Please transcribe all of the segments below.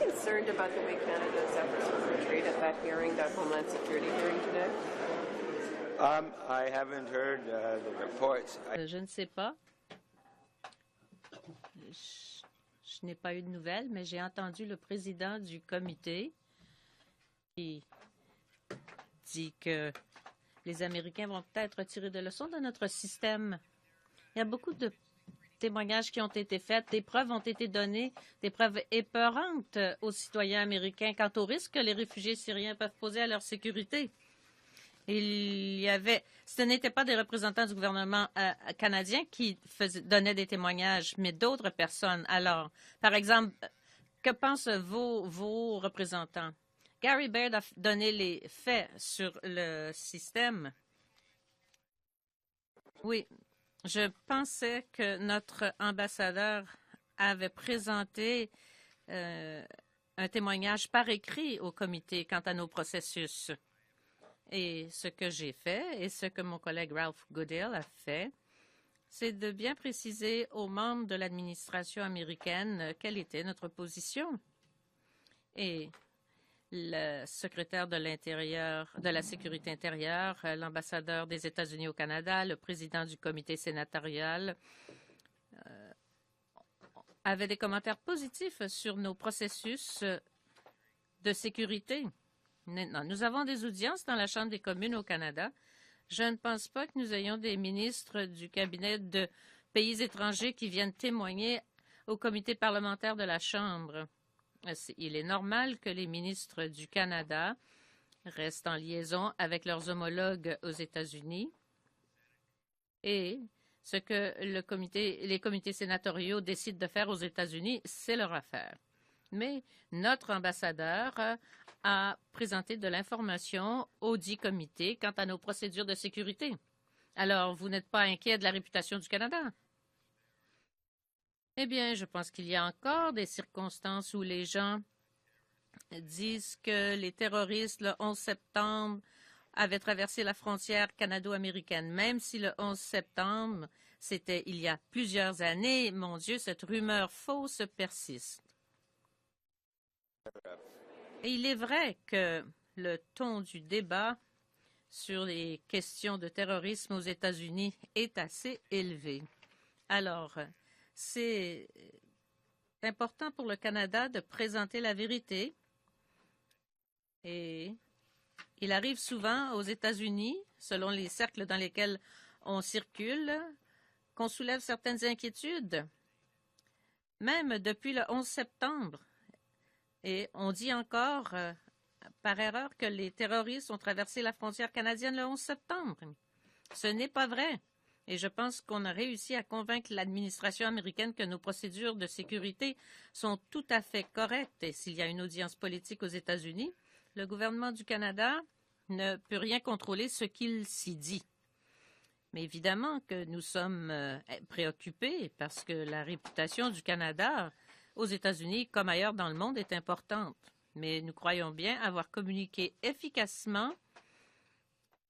concerned about the way Canada's efforts were portrayed at that hearing, that Homeland Security hearing today? I haven't heard the reports. Je ne sais pas. Je n'ai pas eu de nouvelles, mais j'ai entendu le président du comité qui dit que les Américains vont peut-être tirer des leçons de notre système. Il y a beaucoup de témoignages qui ont été faits, des preuves ont été données, des preuves épeurantes aux citoyens américains quant au risque que les réfugiés syriens peuvent poser à leur sécurité. Ce n'étaient pas des représentants du gouvernement canadien qui donnaient des témoignages, mais d'autres personnes. Alors, par exemple, que pensent vos représentants? Gary Baird a donné les faits sur le système. Oui, je pensais que notre ambassadeur avait présenté un témoignage par écrit au comité quant à nos processus. Et ce que j'ai fait et ce que mon collègue Ralph Goodale a fait, c'est de bien préciser aux membres de l'administration américaine quelle était notre position. Et le secrétaire de l'Intérieur, de la Sécurité intérieure, l'ambassadeur des États-Unis au Canada, le président du comité sénatorial avaient des commentaires positifs sur nos processus de sécurité. Maintenant, nous avons des audiences dans la Chambre des communes au Canada. Je ne pense pas que nous ayons des ministres du cabinet de pays étrangers qui viennent témoigner au comité parlementaire de la Chambre. Il est normal que les ministres du Canada restent en liaison avec leurs homologues aux États-Unis et ce que les comités sénatoriaux décident de faire aux États-Unis, c'est leur affaire. Mais notre ambassadeur a présenté de l'information au dit comité quant à nos procédures de sécurité. Alors, vous n'êtes pas inquiet de la réputation du Canada? Eh bien, je pense qu'il y a encore des circonstances où les gens disent que les terroristes, le 11 septembre, avaient traversé la frontière canado-américaine. Même si le 11 septembre, c'était il y a plusieurs années, mon Dieu, cette rumeur fausse persiste. Et il est vrai que le ton du débat sur les questions de terrorisme aux États-Unis est assez élevé. Alors, c'est important pour le Canada de présenter la vérité. Et il arrive souvent aux États-Unis, selon les cercles dans lesquels on circule, qu'on soulève certaines inquiétudes, même depuis le 11 septembre. Et on dit encore, par erreur, que les terroristes ont traversé la frontière canadienne le 11 septembre. Ce n'est pas vrai. Et je pense qu'on a réussi à convaincre l'administration américaine que nos procédures de sécurité sont tout à fait correctes. Et s'il y a une audience politique aux États-Unis, le gouvernement du Canada ne peut rien contrôler ce qu'il s'y dit. Mais évidemment que nous sommes préoccupés parce que la réputation du Canada aux États-Unis comme ailleurs dans le monde est importante. Mais nous croyons bien avoir communiqué efficacement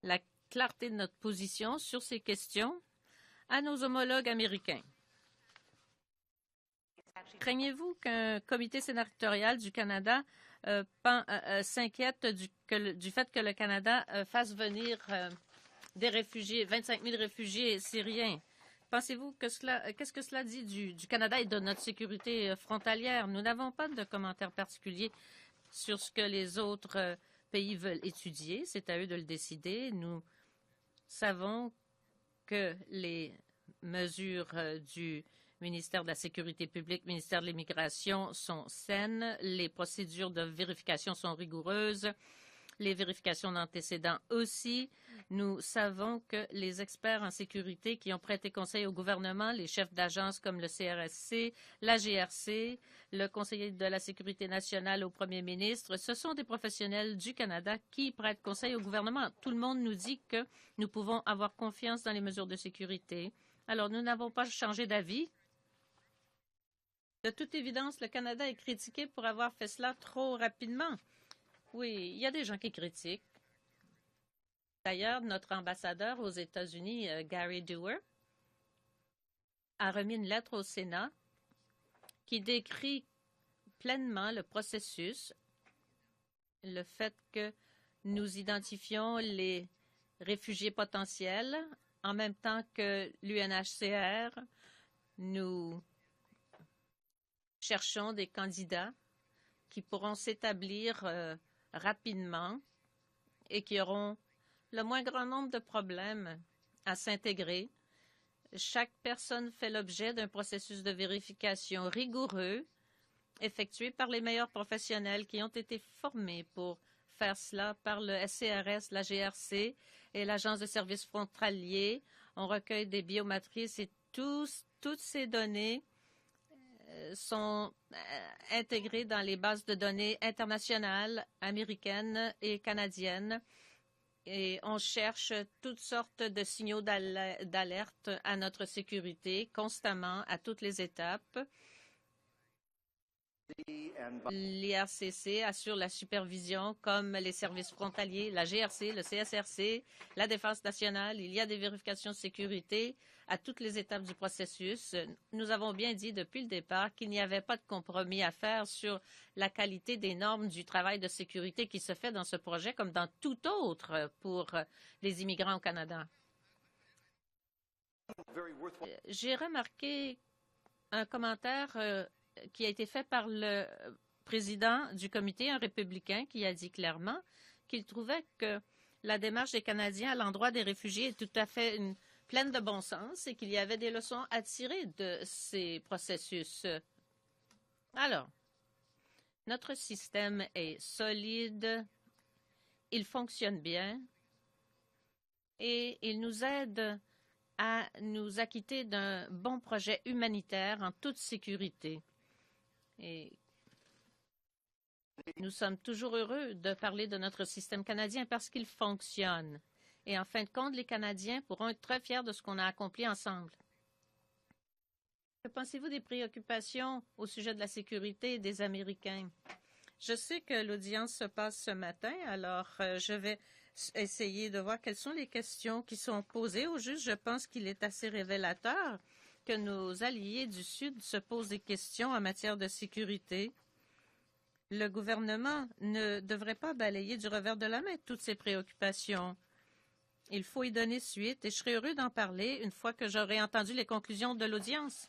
la clarté de notre position sur ces questions à nos homologues américains. Craignez-vous qu'un comité sénatorial du Canada s'inquiète du fait que le Canada fasse venir des réfugiés, 25 000 réfugiés syriens? Pensez-vous qu'est-ce que cela dit du Canada et de notre sécurité frontalière? Nous n'avons pas de commentaires particuliers sur ce que les autres pays veulent étudier. C'est à eux de le décider. Nous savons que les mesures du ministère de la Sécurité publique, ministère de l'Immigration sont saines. Les procédures de vérification sont rigoureuses. Les vérifications d'antécédents aussi. Nous savons que les experts en sécurité qui ont prêté conseil au gouvernement, les chefs d'agences comme le CRSC, la GRC, le conseiller de la Sécurité nationale au premier ministre, ce sont des professionnels du Canada qui prêtent conseil au gouvernement. Tout le monde nous dit que nous pouvons avoir confiance dans les mesures de sécurité. Alors, nous n'avons pas changé d'avis. De toute évidence, le Canada est critiqué pour avoir fait cela trop rapidement. Oui, il y a des gens qui critiquent. D'ailleurs, notre ambassadeur aux États-Unis, Gary Dewar, a remis une lettre au Sénat qui décrit pleinement le processus, le fait que nous identifions les réfugiés potentiels en même temps que l'UNHCR. Nous cherchons des candidats qui pourront s'établir rapidement et qui auront le moins grand nombre de problèmes à s'intégrer. Chaque personne fait l'objet d'un processus de vérification rigoureux effectué par les meilleurs professionnels qui ont été formés pour faire cela par le SCRS, la GRC et l'Agence de services frontaliers. On recueille des biomatrices et toutes ces données sont intégrées dans les bases de données internationales, américaines et canadiennes. Et on cherche toutes sortes de signaux d'alerte à notre sécurité constamment, à toutes les étapes. L'IRCC assure la supervision comme les services frontaliers, la GRC, le CSRC, la Défense nationale. Il y a des vérifications de sécurité à toutes les étapes du processus. Nous avons bien dit depuis le départ qu'il n'y avait pas de compromis à faire sur la qualité des normes du travail de sécurité qui se fait dans ce projet comme dans tout autre pour les immigrants au Canada. J'ai remarqué un commentaire qui a été fait par le président du comité, un républicain, qui a dit clairement qu'il trouvait que la démarche des Canadiens à l'endroit des réfugiés est tout à fait pleine de bon sens et qu'il y avait des leçons à tirer de ces processus. Alors, notre système est solide, il fonctionne bien et il nous aide à nous acquitter d'un bon projet humanitaire en toute sécurité. Et nous sommes toujours heureux de parler de notre système canadien parce qu'il fonctionne. Et en fin de compte, les Canadiens pourront être très fiers de ce qu'on a accompli ensemble. Que pensez-vous des préoccupations au sujet de la sécurité des Américains? Je sais que l'audience se passe ce matin, alors je vais essayer de voir quelles sont les questions qui sont posées au juge. Je pense qu'il est assez révélateur que nos alliés du Sud se posent des questions en matière de sécurité. Le gouvernement ne devrait pas balayer du revers de la main toutes ces préoccupations. Il faut y donner suite et je serai heureux d'en parler une fois que j'aurai entendu les conclusions de l'audience.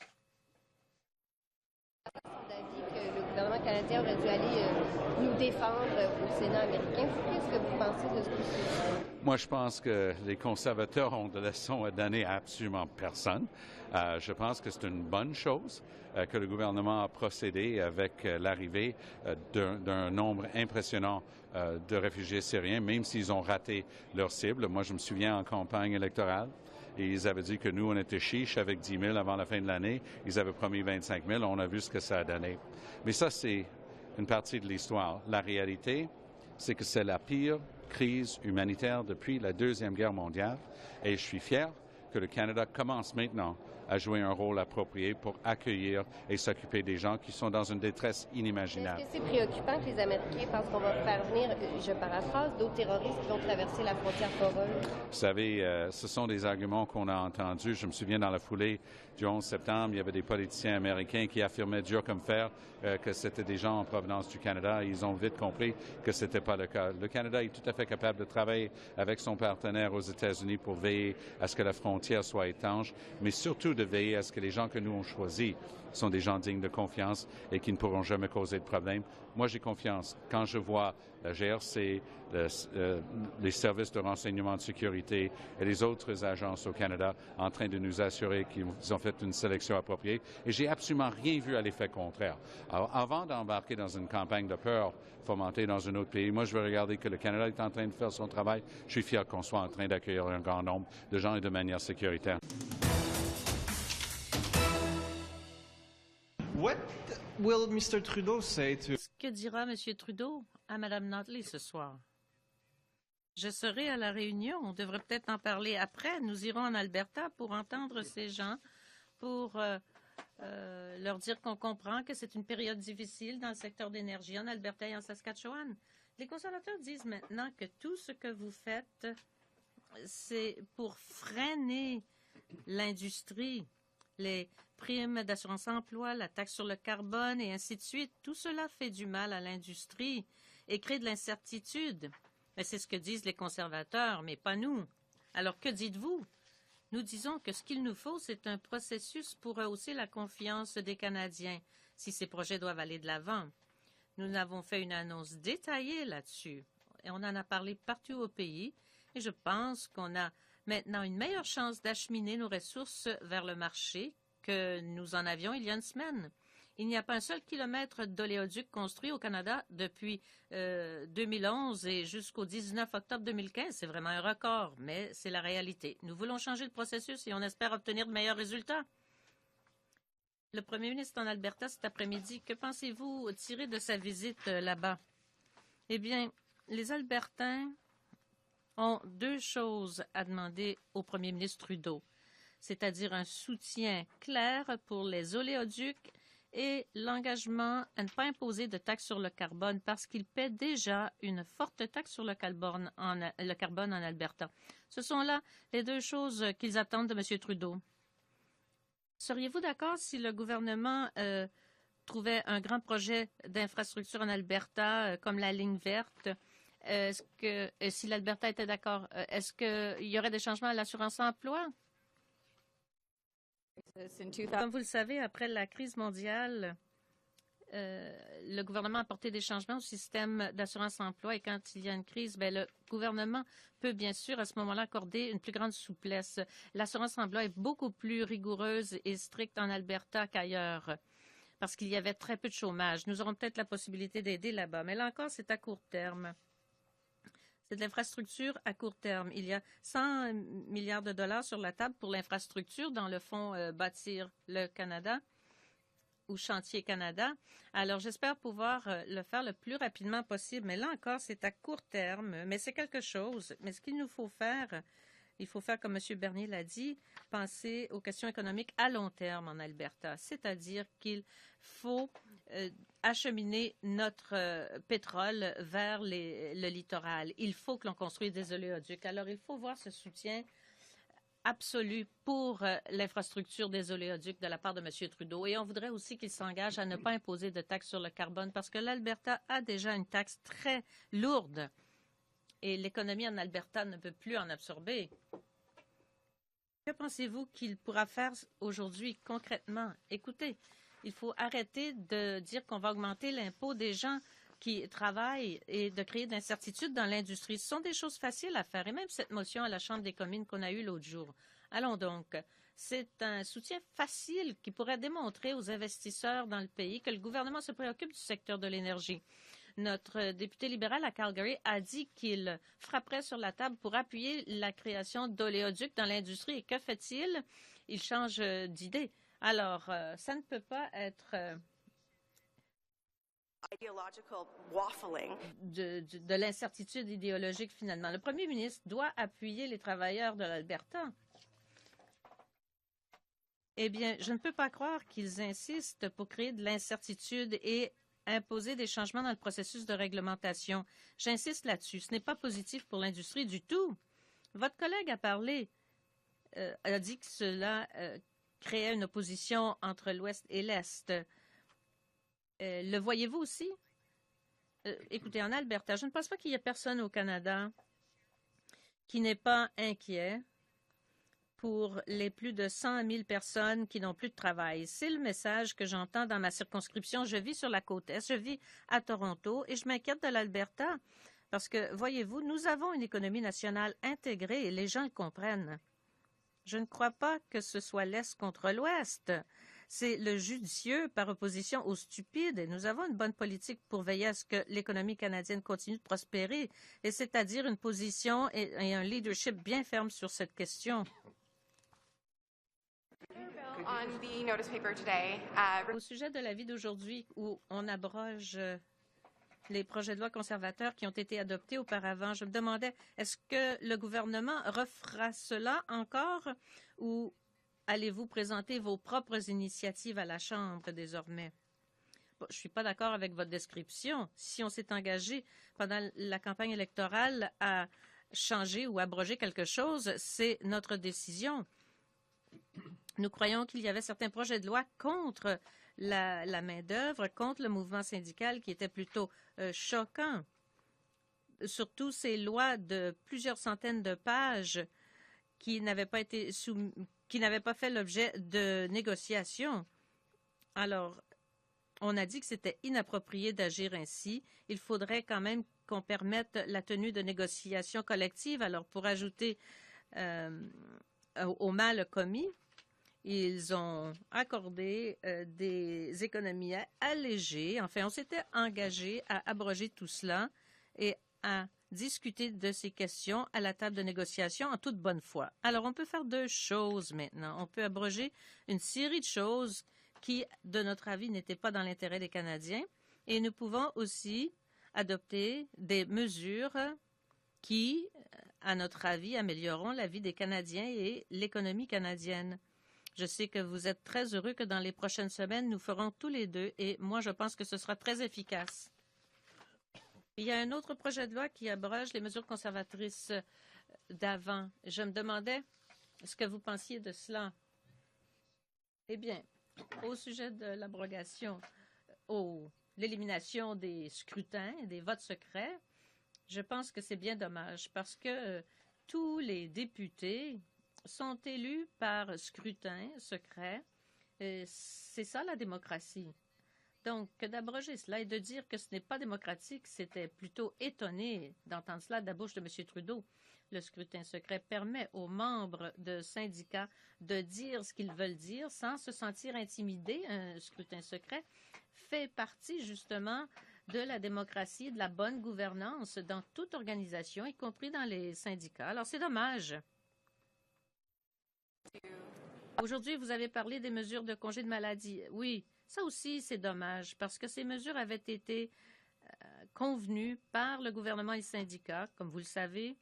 D'avis que le gouvernement canadien aurait dû aller nous défendre au Sénat américain. Qu'est-ce que vous pensez de ce dossier? Moi, je pense que les conservateurs ont de leçons à donner à absolument personne. Je pense que c'est une bonne chose que le gouvernement a procédé avec l'arrivée d'un nombre impressionnant de réfugiés syriens, même s'ils ont raté leur cible. Moi, je me souviens en campagne électorale, ils avaient dit que nous, on était chiche avec 10 000 avant la fin de l'année. Ils avaient promis 25 000. On a vu ce que ça a donné. Mais ça, c'est une partie de l'histoire. La réalité, c'est que c'est la pire crise humanitaire depuis la Deuxième Guerre mondiale. Et je suis fier que le Canada commence maintenant à jouer un rôle approprié pour accueillir et s'occuper des gens qui sont dans une détresse inimaginable. Est-ce que c'est préoccupant que les Américains pensent qu'on va faire venir, je paraphrase, d'autres terroristes qui vont traverser la frontière foreuse? Vous savez, ce sont des arguments qu'on a entendus. Je me souviens dans la foulée du 11 septembre, il y avait des politiciens américains qui affirmaient dur comme fer que c'était des gens en provenance du Canada. Ils ont vite compris que ce n'était pas le cas. Le Canada est tout à fait capable de travailler avec son partenaire aux États-Unis pour veiller à ce que la frontière soit étanche, mais surtout de veiller à ce que les gens que nous avons choisis sont des gens dignes de confiance et qui ne pourront jamais causer de problème. Moi, j'ai confiance. Quand je vois la GRC, les services de renseignement de sécurité et les autres agences au Canada en train de nous assurer qu'ils ont fait une sélection appropriée, et j'ai absolument rien vu à l'effet contraire. Alors, avant d'embarquer dans une campagne de peur fomentée dans un autre pays, moi, je veux regarder que le Canada est en train de faire son travail. Je suis fier qu'on soit en train d'accueillir un grand nombre de gens et de manière sécuritaire. What will Mr. Trudeau say to... Que dira M. Trudeau à Mme Notley ce soir? Je serai à la réunion. On devrait peut-être en parler après. Nous irons en Alberta pour entendre ces gens, pour leur dire qu'on comprend que c'est une période difficile dans le secteur d'énergie en Alberta et en Saskatchewan. Les conservateurs disent maintenant que tout ce que vous faites, c'est pour freiner l'industrie. les primes d'assurance-emploi, la taxe sur le carbone et ainsi de suite. Tout cela fait du mal à l'industrie et crée de l'incertitude. Mais c'est ce que disent les conservateurs, mais pas nous. Alors que dites-vous? Nous disons que ce qu'il nous faut, c'est un processus pour rehausser la confiance des Canadiens si ces projets doivent aller de l'avant. Nous avons fait une annonce détaillée là-dessus et on en a parlé partout au pays et je pense qu'on a maintenant une meilleure chance d'acheminer nos ressources vers le marché que nous en avions il y a une semaine. Il n'y a pas un seul kilomètre d'oléoduc construit au Canada depuis 2011 et jusqu'au 19 octobre 2015. C'est vraiment un record, mais c'est la réalité. Nous voulons changer le processus et on espère obtenir de meilleurs résultats. Le premier ministre en Alberta cet après-midi, que pensez-vous tirer de sa visite là-bas? Eh bien, les Albertains ont deux choses à demander au premier ministre Trudeau, c'est-à-dire un soutien clair pour les oléoducs et l'engagement à ne pas imposer de taxes sur le carbone parce qu'il paie déjà une forte taxe sur le carbone en Alberta. Ce sont là les deux choses qu'ils attendent de M. Trudeau. Seriez-vous d'accord si le gouvernement trouvait un grand projet d'infrastructure en Alberta comme la ligne verte? Est-ce que si l'Alberta était d'accord, est-ce qu'il y aurait des changements à l'assurance-emploi? Comme vous le savez, après la crise mondiale, le gouvernement a apporté des changements au système d'assurance-emploi et quand il y a une crise, le gouvernement peut bien sûr à ce moment-là accorder une plus grande souplesse. L'assurance-emploi est beaucoup plus rigoureuse et stricte en Alberta qu'ailleurs parce qu'il y avait très peu de chômage. Nous aurons peut-être la possibilité d'aider là-bas, mais là encore, c'est à court terme. C'est de l'infrastructure à court terme. Il y a 100 milliards de dollars sur la table pour l'infrastructure dans le fonds Bâtir le Canada ou Chantier Canada. Alors, j'espère pouvoir le faire le plus rapidement possible. Mais là encore, c'est à court terme, mais c'est quelque chose. Mais ce qu'il nous faut faire, il faut faire, comme M. Bernier l'a dit, penser aux questions économiques à long terme en Alberta, c'est-à-dire qu'il faut acheminer notre pétrole vers le littoral. Il faut que l'on construise des oléoducs. Alors, il faut voir ce soutien absolu pour l'infrastructure des oléoducs de la part de M. Trudeau. Et on voudrait aussi qu'il s'engage à ne pas imposer de taxes sur le carbone parce que l'Alberta a déjà une taxe très lourde et l'économie en Alberta ne peut plus en absorber. Que pensez-vous qu'il pourra faire aujourd'hui concrètement? Écoutez, il faut arrêter de dire qu'on va augmenter l'impôt des gens qui travaillent et de créer de l'incertitude dans l'industrie. Ce sont des choses faciles à faire. Et même cette motion à la Chambre des communes qu'on a eue l'autre jour. Allons donc. C'est un soutien facile qui pourrait démontrer aux investisseurs dans le pays que le gouvernement se préoccupe du secteur de l'énergie. Notre député libéral à Calgary a dit qu'il frapperait sur la table pour appuyer la création d'oléoducs dans l'industrie. Et que fait-il? Il change d'idée. Alors, ça ne peut pas être de l'incertitude idéologique, finalement. Le premier ministre doit appuyer les travailleurs de l'Alberta. Eh bien, je ne peux pas croire qu'ils insistent pour créer de l'incertitude et imposer des changements dans le processus de réglementation. J'insiste là-dessus. Ce n'est pas positif pour l'industrie du tout. Votre collègue a parlé, a dit que cela créait une opposition entre l'Ouest et l'Est. Le voyez-vous aussi? Écoutez, en Alberta, je ne pense pas qu'il y ait personne au Canada qui n'est pas inquiet pour les plus de 100 000 personnes qui n'ont plus de travail. C'est le message que j'entends dans ma circonscription. Je vis sur la côte Est, je vis à Toronto et je m'inquiète de l'Alberta parce que, voyez-vous, nous avons une économie nationale intégrée et les gens le comprennent. Je ne crois pas que ce soit l'Est contre l'Ouest. C'est le judicieux par opposition au stupide et nous avons une bonne politique pour veiller à ce que l'économie canadienne continue de prospérer, et c'est-à-dire une position et un leadership bien ferme sur cette question. Au sujet de l'avis d'aujourd'hui où on abroge les projets de loi conservateurs qui ont été adoptés auparavant, je me demandais, est-ce que le gouvernement refera cela encore ou allez-vous présenter vos propres initiatives à la Chambre désormais? Bon, je ne suis pas d'accord avec votre description. Si on s'est engagé pendant la campagne électorale à changer ou abroger quelque chose, c'est notre décision. Nous croyons qu'il y avait certains projets de loi contre la main-d'œuvre, contre le mouvement syndical qui étaient plutôt choquants. Surtout ces lois de plusieurs centaines de pages qui n'avaient pas fait l'objet de négociations. Alors, on a dit que c'était inapproprié d'agir ainsi. Il faudrait quand même qu'on permette la tenue de négociations collectives. Alors, pour ajouter au mal commis, ils ont accordé des économies allégées. Enfin, on s'était engagé à abroger tout cela et à discuter de ces questions à la table de négociation en toute bonne foi. Alors, on peut faire deux choses maintenant. On peut abroger une série de choses qui, de notre avis, n'étaient pas dans l'intérêt des Canadiens. Et nous pouvons aussi adopter des mesures qui, à notre avis, amélioreront la vie des Canadiens et l'économie canadienne. Je sais que vous êtes très heureux que dans les prochaines semaines, nous ferons tous les deux et moi, je pense que ce sera très efficace. Il y a un autre projet de loi qui abroge les mesures conservatrices d'avant. Je me demandais ce que vous pensiez de cela. Eh bien, au sujet de l'abrogation, l'élimination des scrutins, des votes secrets, je pense que c'est bien dommage parce que tous les députés sont élus par scrutin secret. C'est ça la démocratie. Donc, que d'abroger cela et de dire que ce n'est pas démocratique, c'était plutôt étonné d'entendre cela de la bouche de M. Trudeau. Le scrutin secret permet aux membres de syndicats de dire ce qu'ils veulent dire sans se sentir intimidés. Un scrutin secret fait partie justement de la démocratie et de la bonne gouvernance dans toute organisation, y compris dans les syndicats. Alors, c'est dommage. Aujourd'hui, vous avez parlé des mesures de congé de maladie. Oui, ça aussi, c'est dommage parce que ces mesures avaient été convenues par le gouvernement et les syndicats, comme vous le savez.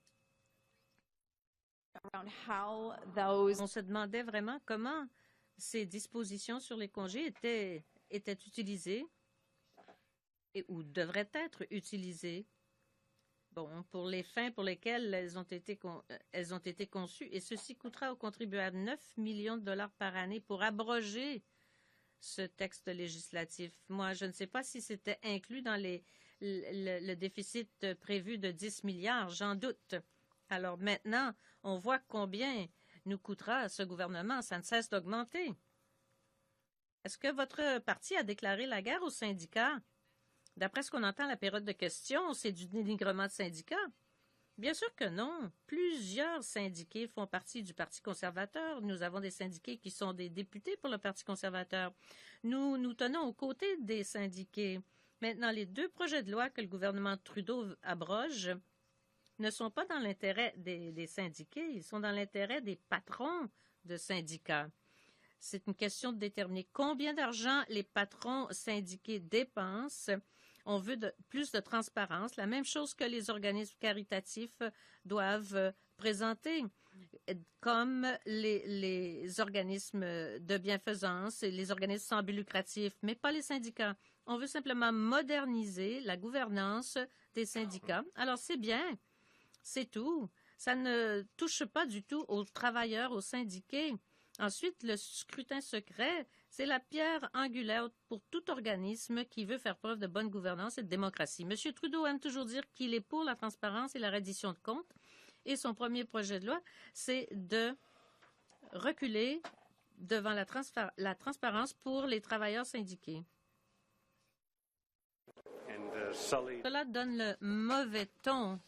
On se demandait vraiment comment ces dispositions sur les congés étaient utilisées ou devraient être utilisées. Bon, pour les fins pour lesquelles elles ont été conçues, et ceci coûtera aux contribuables 9 millions de dollars par année pour abroger ce texte législatif. Moi, je ne sais pas si c'était inclus dans le déficit prévu de 10 milliards, j'en doute. Alors maintenant, on voit combien nous coûtera ce gouvernement. Ça ne cesse d'augmenter. Est-ce que votre parti a déclaré la guerre aux syndicats? D'après ce qu'on entend à la période de questions, c'est du dénigrement de syndicats. Bien sûr que non. Plusieurs syndiqués font partie du Parti conservateur. Nous avons des syndiqués qui sont des députés pour le Parti conservateur. Nous nous tenons aux côtés des syndiqués. Maintenant, les deux projets de loi que le gouvernement Trudeau abroge ne sont pas dans l'intérêt des syndiqués, ils sont dans l'intérêt des patrons de syndicats. C'est une question de déterminer combien d'argent les patrons syndiqués dépensent. On veut plus de transparence, la même chose que les organismes caritatifs doivent présenter, comme les organismes de bienfaisance et les organismes sans but lucratif, mais pas les syndicats. On veut simplement moderniser la gouvernance des syndicats. Alors, c'est bien, c'est tout. Ça ne touche pas du tout aux travailleurs, aux syndiqués. Ensuite, le scrutin secret, c'est la pierre angulaire pour tout organisme qui veut faire preuve de bonne gouvernance et de démocratie. M. Trudeau aime toujours dire qu'il est pour la transparence et la reddition de comptes. Et son premier projet de loi, c'est de reculer devant la transparence pour les travailleurs syndiqués. Cela donne le mauvais ton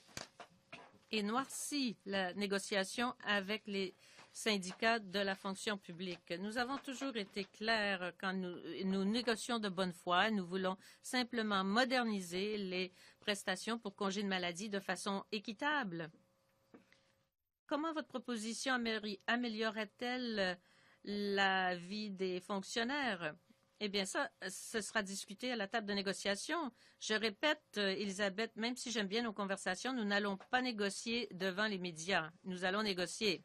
et noircit la négociation avec les syndicats de la fonction publique. Nous avons toujours été clairs quand nous négocions de bonne foi. Nous voulons simplement moderniser les prestations pour congé de maladie de façon équitable. Comment votre proposition améliorerait-elle la vie des fonctionnaires? Eh bien, ça, ce sera discuté à la table de négociation. Je répète, Elisabeth, même si j'aime bien nos conversations, nous n'allons pas négocier devant les médias. Nous allons négocier.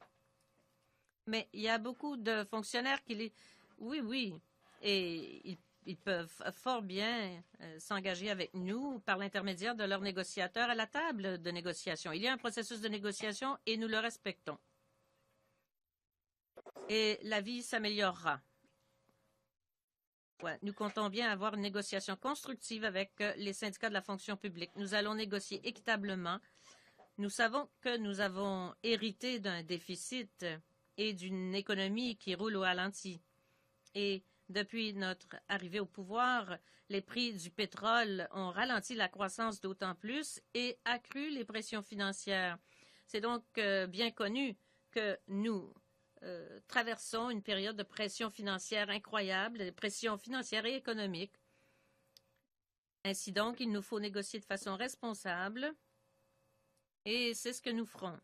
Mais il y a beaucoup de fonctionnaires qui... Oui, et ils peuvent fort bien s'engager avec nous par l'intermédiaire de leurs négociateurs à la table de négociation. Il y a un processus de négociation et nous le respectons. et la vie s'améliorera. Ouais, nous comptons bien avoir une négociation constructive avec les syndicats de la fonction publique. Nous allons négocier équitablement. Nous savons que nous avons hérité d'un déficit et d'une économie qui roule au ralenti. Et depuis notre arrivée au pouvoir, les prix du pétrole ont ralenti la croissance d'autant plus et accru les pressions financières. C'est donc bien connu que nous traversons une période de pression financière incroyable, de pression financière et économique. Ainsi donc, il nous faut négocier de façon responsable et c'est ce que nous ferons.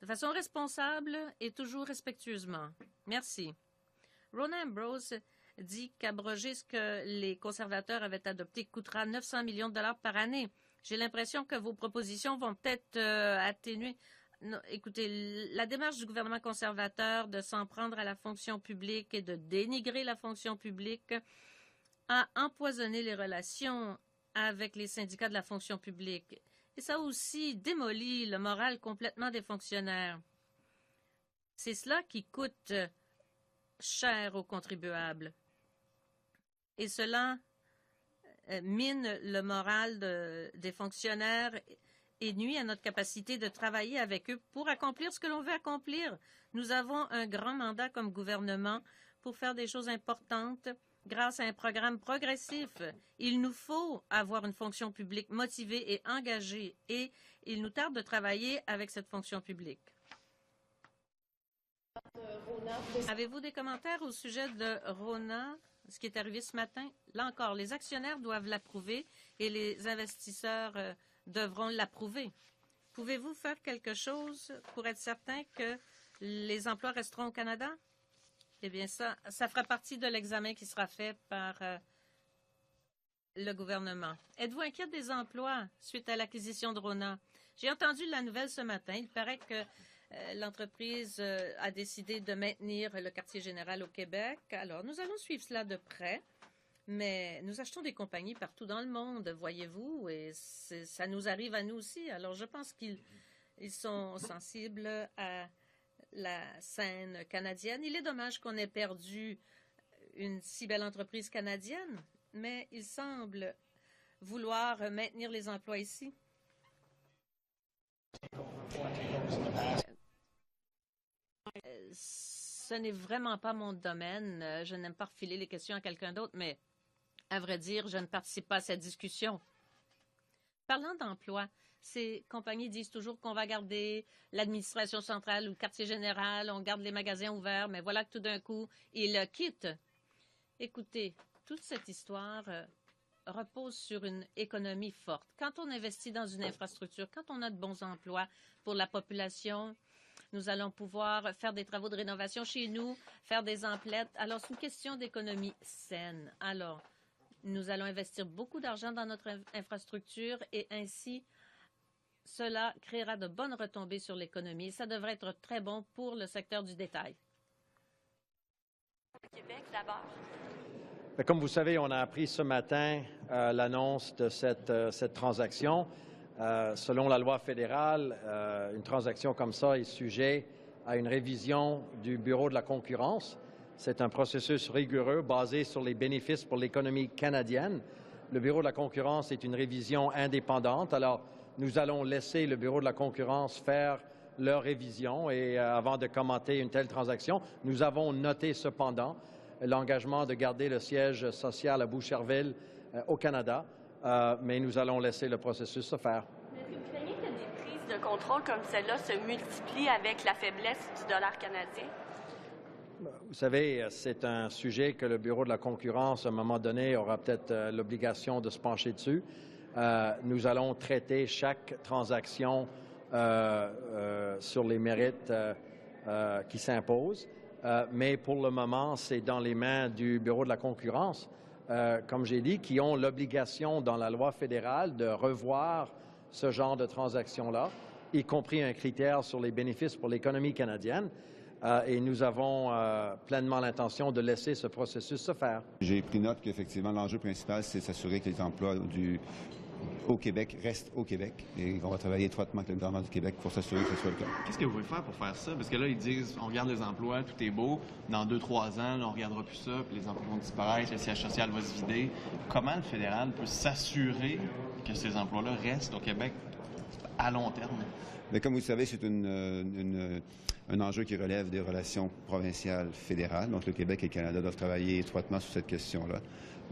De façon responsable et toujours respectueusement. Merci. Rona Ambrose dit qu'abroger ce que les conservateurs avaient adopté coûtera 900 millions de dollars par année. J'ai l'impression que vos propositions vont peut-être atténuer. Non, écoutez, la démarche du gouvernement conservateur de s'en prendre à la fonction publique et de dénigrer la fonction publique a empoisonné les relations avec les syndicats de la fonction publique. Et ça a aussi démoli le moral complètement des fonctionnaires. C'est cela qui coûte cher aux contribuables. Et cela mine le moral des fonctionnaires et nuit à notre capacité de travailler avec eux pour accomplir ce que l'on veut accomplir. Nous avons un grand mandat comme gouvernement pour faire des choses importantes grâce à un programme progressif. Il nous faut avoir une fonction publique motivée et engagée et il nous tarde de travailler avec cette fonction publique. Avez-vous des commentaires au sujet de Rona, ce qui est arrivé ce matin? Là encore, les actionnaires doivent l'approuver et les investisseurs devront l'approuver. Pouvez-vous faire quelque chose pour être certain que les emplois resteront au Canada? Eh bien, ça fera partie de l'examen qui sera fait par le gouvernement. Êtes-vous inquiète des emplois suite à l'acquisition de Rona? J'ai entendu la nouvelle ce matin. Il paraît que l'entreprise a décidé de maintenir le quartier général au Québec. Alors, nous allons suivre cela de près. Mais nous achetons des compagnies partout dans le monde, voyez-vous, et ça nous arrive à nous aussi. Alors, je pense qu'ils sont sensibles à la scène canadienne. Il est dommage qu'on ait perdu une si belle entreprise canadienne, mais ils semblent vouloir maintenir les emplois ici. Ce n'est vraiment pas mon domaine. Je n'aime pas refiler les questions à quelqu'un d'autre, mais à vrai dire, je ne participe pas à cette discussion. Parlant d'emploi, ces compagnies disent toujours qu'on va garder l'administration centrale ou le quartier général, on garde les magasins ouverts, mais voilà que tout d'un coup, ils quittent. Écoutez, toute cette histoire repose sur une économie forte. Quand on investit dans une infrastructure, quand on a de bons emplois pour la population, nous allons pouvoir faire des travaux de rénovation chez nous, faire des emplettes. Alors, c'est une question d'économie saine. Alors, nous allons investir beaucoup d'argent dans notre infrastructure et ainsi, cela créera de bonnes retombées sur l'économie. Ça devrait être très bon pour le secteur du détail. Québec, d'abord. Comme vous savez, on a appris ce matin l'annonce de cette transaction. Selon la loi fédérale, une transaction comme ça est sujet à une révision du Bureau de la concurrence. C'est un processus rigoureux basé sur les bénéfices pour l'économie canadienne. Le Bureau de la concurrence est une révision indépendante. Alors, nous allons laisser le Bureau de la concurrence faire leur révision et avant de commenter une telle transaction, nous avons noté cependant l'engagement de garder le siège social à Boucherville au Canada, mais nous allons laisser le processus se faire. Est-ce que vous craignez que des prises de contrôle comme celle-là se multiplient avec la faiblesse du dollar canadien? Vous savez, c'est un sujet que le Bureau de la concurrence, à un moment donné, aura peut-être l'obligation de se pencher dessus. Nous allons traiter chaque transaction sur les mérites qui s'imposent. Mais pour le moment, c'est dans les mains du Bureau de la concurrence, comme j'ai dit, qui ont l'obligation dans la loi fédérale de revoir ce genre de transactions-là, y compris un critère sur les bénéfices pour l'économie canadienne. Et nous avons pleinement l'intention de laisser ce processus se faire. J'ai pris note qu'effectivement, l'enjeu principal, c'est s'assurer que les emplois au Québec restent au Québec et on va travailler étroitement avec le gouvernement du Québec pour s'assurer que ce soit le cas. Qu'est-ce que vous pouvez faire pour faire ça? Parce que là, ils disent, on regarde les emplois, tout est beau. Dans 2-3 ans, là, on ne regardera plus ça, puis les emplois vont disparaître, le siège social va se vider. Comment le fédéral peut s'assurer que ces emplois-là restent au Québec à long terme? Mais comme vous le savez, c'est un enjeu qui relève des relations provinciales fédérales. Donc, le Québec et le Canada doivent travailler étroitement sur cette question-là.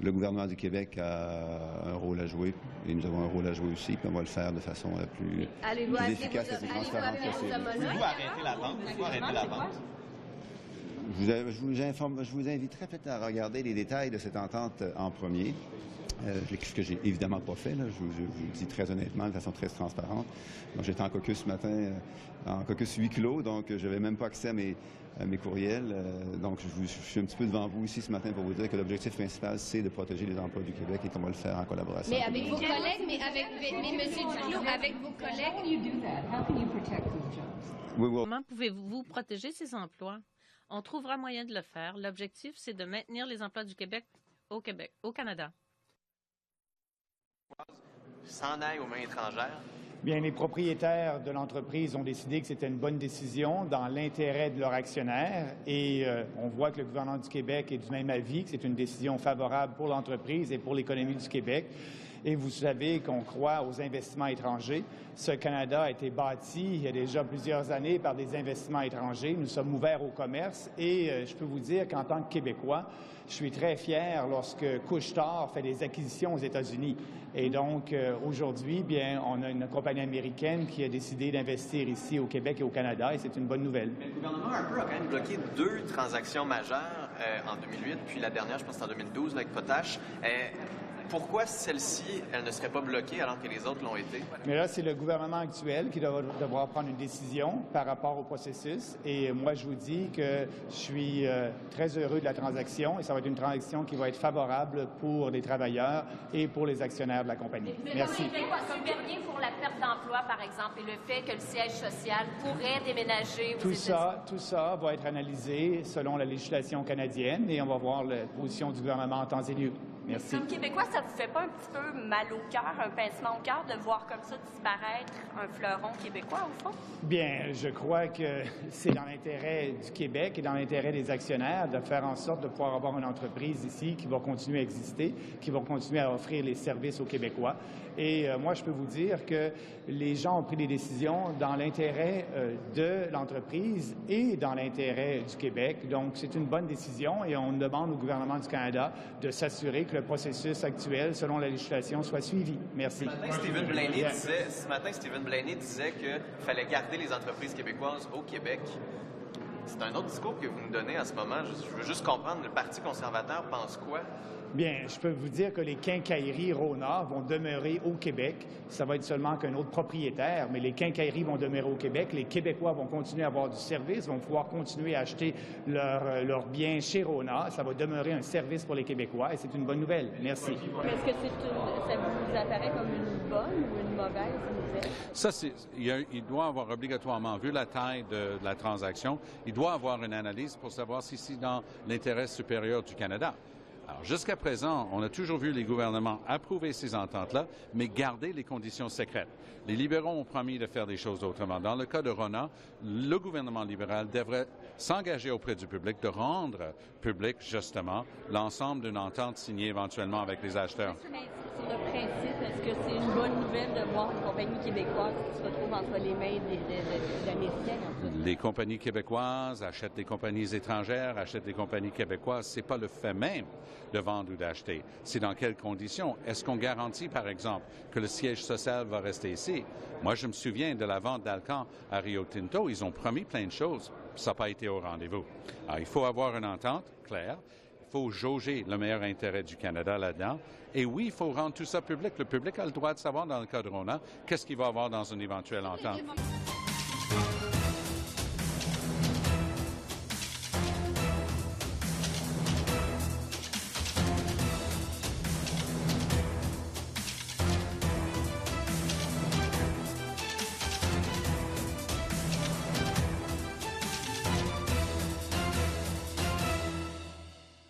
Le gouvernement du Québec a un rôle à jouer et nous avons un rôle à jouer aussi, puis on va le faire de façon la plus efficace et plus transparente possible. Pouvez-vous arrêter la vente? Pouvez-vous arrêter la vente? Je vous inviterai peut-être à regarder les détails de cette entente en premier. Ce que j'ai évidemment pas fait, là, je vous le dis très honnêtement, de façon très transparente. J'étais en caucus ce matin, en caucus huis clos, donc je n'avais même pas accès à mes courriels. Donc je suis un petit peu devant vous ici ce matin pour vous dire que l'objectif principal, c'est de protéger les emplois du Québec et qu'on va le faire en collaboration. Mais avec vos collègues, mais M. Duclos, avec vos collègues... Comment pouvez-vous protéger ces emplois? On trouvera moyen de le faire. L'objectif, c'est de maintenir les emplois du Québec, au Canada. S'en aille aux mains étrangères. Bien, les propriétaires de l'entreprise ont décidé que c'était une bonne décision dans l'intérêt de leurs actionnaires et on voit que le gouvernement du Québec est du même avis, que c'est une décision favorable pour l'entreprise et pour l'économie du Québec. Et vous savez qu'on croit aux investissements étrangers. Ce Canada a été bâti il y a déjà plusieurs années par des investissements étrangers. Nous sommes ouverts au commerce et je peux vous dire qu'en tant que Québécois, je suis très fier lorsque Couche-Tard fait des acquisitions aux États-Unis. Et donc, aujourd'hui, bien, on a une compagnie américaine qui a décidé d'investir ici au Québec et au Canada, et c'est une bonne nouvelle. Mais le gouvernement Harper a quand même bloqué 2 transactions majeures en 2008, puis la dernière, je pense, en 2012, avec Potash. Pourquoi celle-ci, elle ne serait pas bloquée alors que les autres l'ont été? Mais là, c'est le gouvernement actuel qui devra prendre une décision par rapport au processus. Et moi, je vous dis que je suis très heureux de la transaction et ça va être une transaction qui va être favorable pour les travailleurs et pour les actionnaires de la compagnie. Merci. Bien pour la perte d'emploi, par exemple, et le fait que le siège social pourrait déménager aux États-Unis. Tout ça va être analysé selon la législation canadienne et on va voir la position du gouvernement en temps et lieu. Merci. Comme Québécois, ça vous fait pas un petit peu mal au cœur, un pincement au cœur de voir comme ça disparaître un fleuron québécois, au fond? Bien, je crois que c'est dans l'intérêt du Québec et dans l'intérêt des actionnaires de faire en sorte de pouvoir avoir une entreprise ici qui va continuer à exister, qui va continuer à offrir les services aux Québécois. Et moi, je peux vous dire que les gens ont pris des décisions dans l'intérêt de l'entreprise et dans l'intérêt du Québec. Donc, c'est une bonne décision et on demande au gouvernement du Canada de s'assurer que le processus actuel, selon la législation, soit suivi. Merci. Ce matin, Stephen Blaney disait qu'il fallait garder les entreprises québécoises au Québec. C'est un autre discours que vous nous donnez en ce moment. Je veux juste comprendre, le Parti conservateur pense quoi? Bien, je peux vous dire que les quincailleries Rona vont demeurer au Québec. Ça va être seulement qu'un autre propriétaire, mais les quincailleries vont demeurer au Québec. Les Québécois vont continuer à avoir du service, vont pouvoir continuer à acheter leurs biens chez Rona. Ça va demeurer un service pour les Québécois et c'est une bonne nouvelle. Merci. Mais est-ce que ça vous apparaît comme une bonne ou une mauvaise nouvelle? Ça, il doit avoir obligatoirement, vu la taille de la transaction, il doit avoir une analyse pour savoir si c'est dans l'intérêt supérieur du Canada. Alors, jusqu'à présent, on a toujours vu les gouvernements approuver ces ententes-là, mais garder les conditions secrètes. Les libéraux ont promis de faire des choses autrement. Dans le cas de Rona, le gouvernement libéral devrait s'engager auprès du public de rendre public, justement, l'ensemble d'une entente signée éventuellement avec les acheteurs. Sur le principe, est-ce que c'est une bonne nouvelle de voir une compagnie québécoise qui se retrouve entre les mains d'Américains? Les compagnies québécoises achètent des compagnies étrangères, achètent des compagnies québécoises. C'est pas le fait même de vendre ou d'acheter. C'est dans quelles conditions. Est-ce qu'on garantit, par exemple, que le siège social va rester ici? Moi, je me souviens de la vente d'Alcan à Rio Tinto. Ils ont promis plein de choses. Ça n'a pas été au rendez-vous. Alors, il faut avoir une entente claire. Il faut jauger le meilleur intérêt du Canada là-dedans. Et oui, il faut rendre tout ça public. Le public a le droit de savoir, dans le cas de Rona, qu'est-ce qu'il va avoir dans une éventuelle entente.